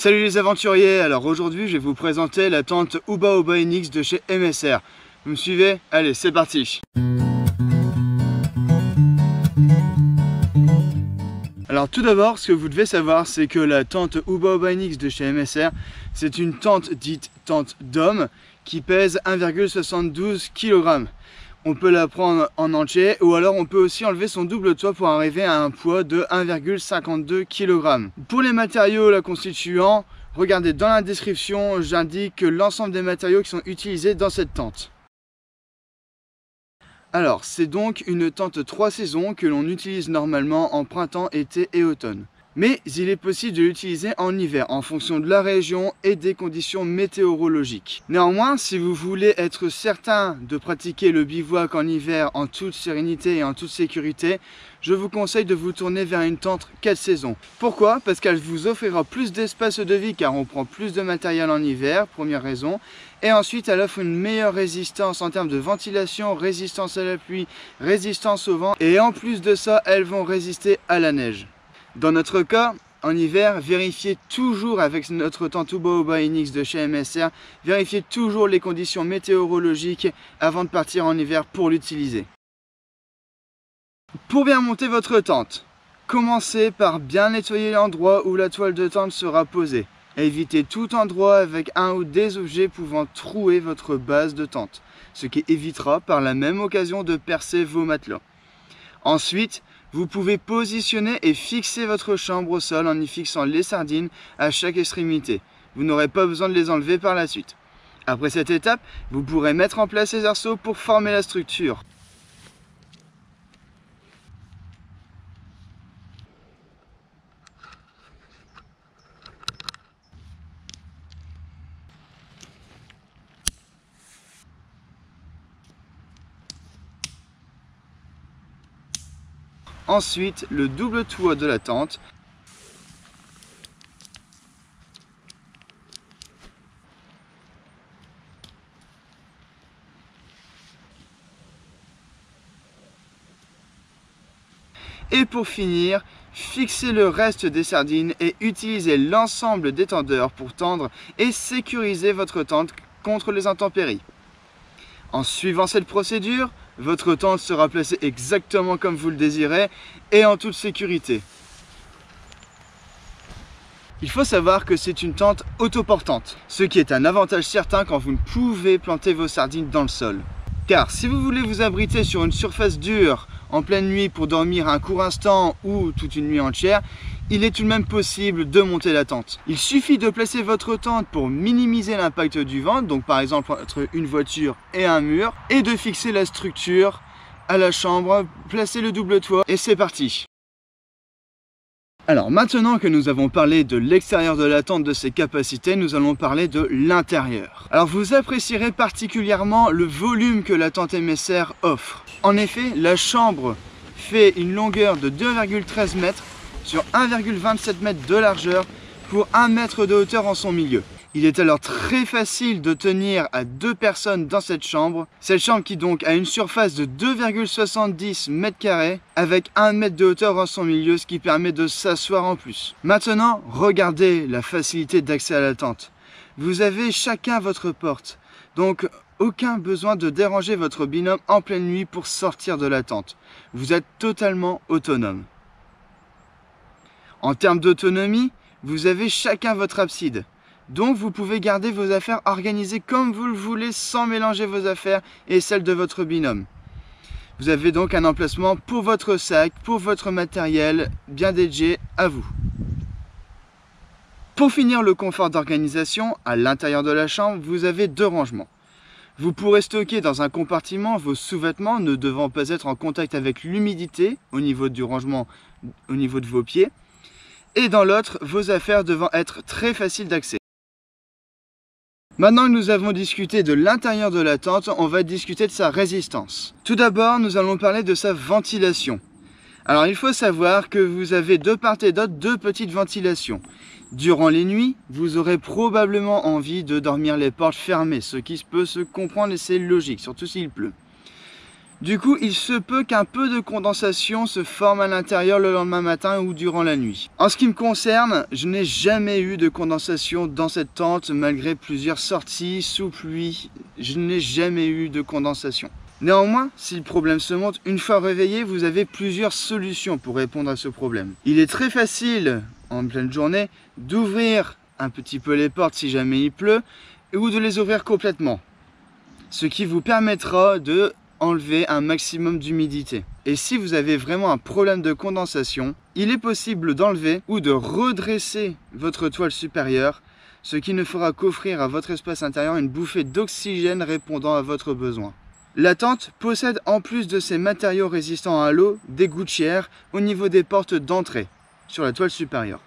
Salut les aventuriers, alors aujourd'hui je vais vous présenter la tente Uba Uba NX de chez MSR. Vous me suivez? Allez, c'est parti. Alors tout d'abord, ce que vous devez savoir, c'est que la tente Uba Uba NX de chez MSR, c'est une tente dite tente d'homme qui pèse 1,72 kg. On peut la prendre en entier ou alors on peut aussi enlever son double toit pour arriver à un poids de 1,52 kg. Pour les matériaux la constituant, regardez dans la description, j'indique l'ensemble des matériaux qui sont utilisés dans cette tente. Alors, c'est donc une tente 3 saisons que l'on utilise normalement en printemps, été et automne. Mais il est possible de l'utiliser en hiver en fonction de la région et des conditions météorologiques. Néanmoins, si vous voulez être certain de pratiquer le bivouac en hiver en toute sérénité et en toute sécurité, je vous conseille de vous tourner vers une tente 4 saisons. Pourquoi? Parce qu'elle vous offrira plus d'espace de vie car on prend plus de matériel en hiver, première raison. Et ensuite, elle offre une meilleure résistance en termes de ventilation, résistance à la pluie, résistance au vent. Et en plus de ça, elles vont résister à la neige. Dans notre cas, en hiver, vérifiez toujours avec notre tente Uba Uba NX de chez MSR, vérifiez toujours les conditions météorologiques avant de partir en hiver pour l'utiliser. Pour bien monter votre tente, commencez par bien nettoyer l'endroit où la toile de tente sera posée. Évitez tout endroit avec un ou des objets pouvant trouer votre base de tente, ce qui évitera par la même occasion de percer vos matelas. Ensuite, vous pouvez positionner et fixer votre chambre au sol en y fixant les sardines à chaque extrémité. Vous n'aurez pas besoin de les enlever par la suite. Après cette étape, vous pourrez mettre en place les arceaux pour former la structure. Ensuite, le double toit de la tente. Et pour finir, fixez le reste des sardines et utilisez l'ensemble des tendeurs pour tendre et sécuriser votre tente contre les intempéries. En suivant cette procédure, votre tente sera placée exactement comme vous le désirez et en toute sécurité. Il faut savoir que c'est une tente autoportante, ce qui est un avantage certain quand vous ne pouvez planter vos sardines dans le sol. Car si vous voulez vous abriter sur une surface dure en pleine nuit pour dormir un court instant ou toute une nuit entière, il est tout de même possible de monter la tente. Il suffit de placer votre tente pour minimiser l'impact du vent, donc par exemple entre une voiture et un mur, et de fixer la structure à la chambre, placer le double toit et c'est parti. Alors maintenant que nous avons parlé de l'extérieur de la tente, de ses capacités, nous allons parler de l'intérieur. Alors vous apprécierez particulièrement le volume que la tente MSR offre. En effet, la chambre fait une longueur de 2,13 mètres sur 1,27 m de largeur pour 1 mètre de hauteur en son milieu. Il est alors très facile de tenir à 2 personnes dans cette chambre qui donc a une surface de 2,70 m² avec 1 mètre de hauteur en son milieu, ce qui permet de s'asseoir en plus. Maintenant, regardez la facilité d'accès à la tente. Vous avez chacun votre porte, donc aucun besoin de déranger votre binôme en pleine nuit pour sortir de la tente. Vous êtes totalement autonome. En termes d'autonomie, vous avez chacun votre abside. Donc vous pouvez garder vos affaires organisées comme vous le voulez sans mélanger vos affaires et celles de votre binôme. Vous avez donc un emplacement pour votre sac, pour votre matériel, bien dédié à vous. Pour finir le confort d'organisation, à l'intérieur de la chambre, vous avez 2 rangements. Vous pourrez stocker dans un compartiment vos sous-vêtements ne devant pas être en contact avec l'humidité au niveau du rangement, au niveau de vos pieds. Et dans l'autre, vos affaires devant être très faciles d'accès. Maintenant que nous avons discuté de l'intérieur de la tente, on va discuter de sa résistance. Tout d'abord, nous allons parler de sa ventilation. Alors il faut savoir que vous avez de part et d'autre 2 petites ventilations. Durant les nuits, vous aurez probablement envie de dormir les portes fermées, ce qui peut se comprendre et c'est logique, surtout s'il pleut. Du coup, il se peut qu'un peu de condensation se forme à l'intérieur le lendemain matin ou durant la nuit. En ce qui me concerne, je n'ai jamais eu de condensation dans cette tente malgré plusieurs sorties sous pluie. Je n'ai jamais eu de condensation. Néanmoins, si le problème se montre, une fois réveillé, vous avez plusieurs solutions pour répondre à ce problème. Il est très facile, en pleine journée, d'ouvrir un petit peu les portes si jamais il pleut, ou de les ouvrir complètement. Ce qui vous permettra de enlever un maximum d'humidité. Et si vous avez vraiment un problème de condensation, il est possible d'enlever ou de redresser votre toile supérieure, ce qui ne fera qu'offrir à votre espace intérieur une bouffée d'oxygène répondant à votre besoin. La tente possède en plus de ces matériaux résistants à l'eau, des gouttières au niveau des portes d'entrée sur la toile supérieure.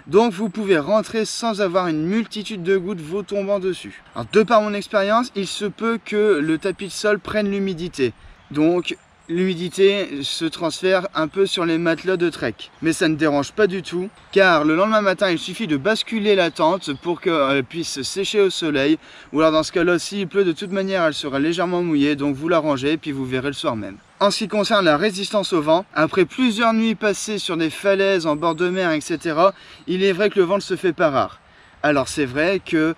Donc vous pouvez rentrer sans avoir une multitude de gouttes vous tombant dessus. Alors, de par mon expérience, il se peut que le tapis de sol prenne l'humidité. Donc l'humidité se transfère un peu sur les matelas de trek. Mais ça ne dérange pas du tout, car le lendemain matin, il suffit de basculer la tente pour qu'elle puisse sécher au soleil. Ou alors dans ce cas-là, s'il pleut, de toute manière, elle sera légèrement mouillée, donc vous la rangez et puis vous verrez le soir même. En ce qui concerne la résistance au vent, après plusieurs nuits passées sur des falaises en bord de mer, etc., il est vrai que le vent ne se fait pas rare. Alors c'est vrai que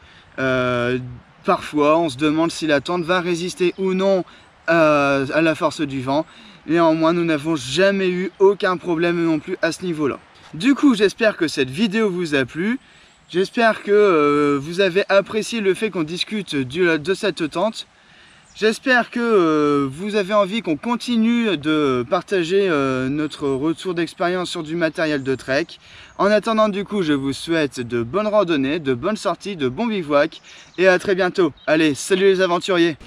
parfois on se demande si la tente va résister ou non à la force du vent. Néanmoins, nous n'avons jamais eu aucun problème non plus à ce niveau-là. Du coup, j'espère que cette vidéo vous a plu. J'espère que vous avez apprécié le fait qu'on discute de cette tente. J'espère que vous avez envie qu'on continue de partager notre retour d'expérience sur du matériel de trek. En attendant, du coup, je vous souhaite de bonnes randonnées, de bonnes sorties, de bons bivouacs et à très bientôt. Allez, salut les aventuriers!